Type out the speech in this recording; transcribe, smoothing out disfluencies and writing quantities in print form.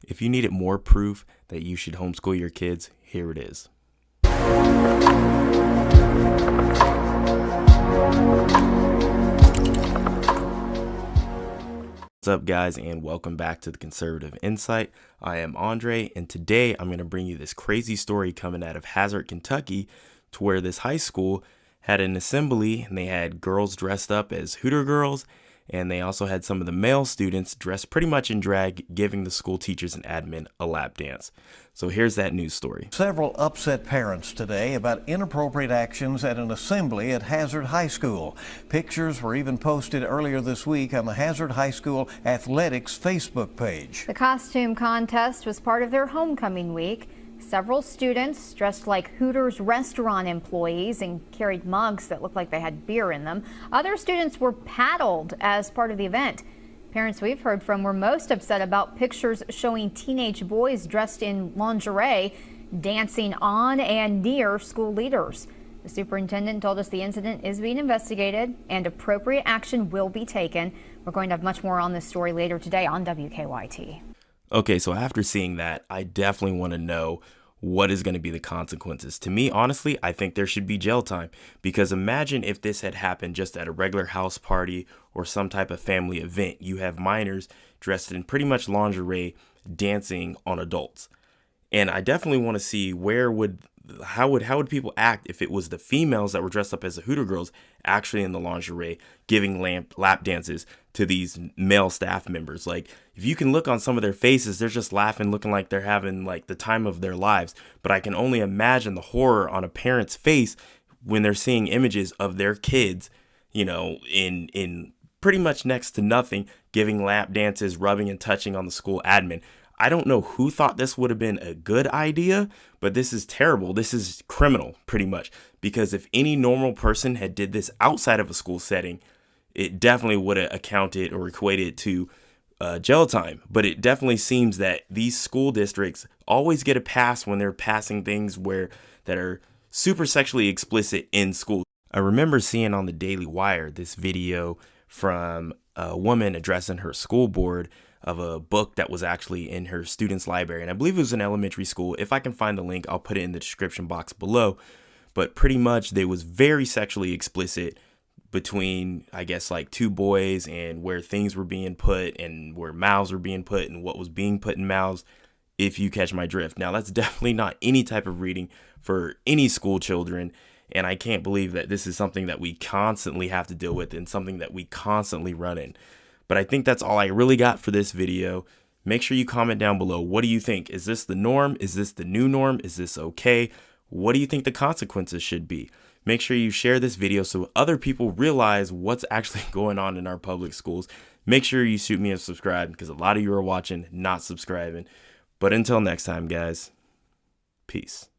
If you needed more proof that you should homeschool your kids, here it is. What's up, guys, and welcome back to the Conservative Insight. I am Andre, and today I'm going to bring you this crazy story coming out of Hazard, Kentucky, to where this high school had an assembly and they had girls dressed up as Hooter girls, and they also had some of the male students dressed pretty much in drag, giving the school teachers and admin a lap dance. So here's that news story. Several upset parents today about inappropriate actions at an assembly at Hazard High School. Pictures were even posted earlier this week on the Hazard High School Athletics Facebook page. The costume contest was part of their homecoming week. Several students dressed like Hooters restaurant employees and carried mugs that looked like they had beer in them. Other students were paddled as part of the event. Parents we've heard from were most upset about pictures showing teenage boys dressed in lingerie dancing on and near school leaders. The superintendent told us the incident is being investigated and appropriate action will be taken. We're going to have much more on this story later today on WKYT. Okay, so after seeing that, I definitely want to know what is going to be the consequences. To me, honestly, I think there should be jail time, because imagine if this had happened just at a regular house party or some type of family event. You have minors dressed in pretty much lingerie dancing on adults. And I definitely want to see how would people act if it was the females that were dressed up as the Hooter girls actually in the lingerie giving lap dances to these male staff members. Like, if you can look on some of their faces, they're just laughing, looking like they're having like the time of their lives. But I can only imagine the horror on a parent's face when they're seeing images of their kids, you know, in pretty much next to nothing, giving lap dances, rubbing and touching on the school admin. I don't know who thought this would have been a good idea, but this is terrible. This is criminal, pretty much, because if any normal person had did this outside of a school setting, it definitely would have accounted or equated to jail time. But it definitely seems that these school districts always get a pass when they're passing things that are super sexually explicit in school. I remember seeing on the Daily Wire this video from a woman addressing her school board of a book that was actually in her student's library. And I believe it was an elementary school. If I can find the link, I'll put it in the description box below. But pretty much they was very sexually explicit between, I guess, like two boys, and where things were being put and where mouths were being put and what was being put in mouths, if you catch my drift. Now, that's definitely not any type of reading for any school children. And I can't believe that this is something that we constantly have to deal with and something that we constantly run in. But I think that's all I really got for this video. Make sure you comment down below. What do you think? Is this the norm? Is this the new norm? Is this okay? What do you think the consequences should be? Make sure you share this video so other people realize what's actually going on in our public schools. Make sure you shoot me a subscribe, because a lot of you are watching, not subscribing. But until next time, guys, peace.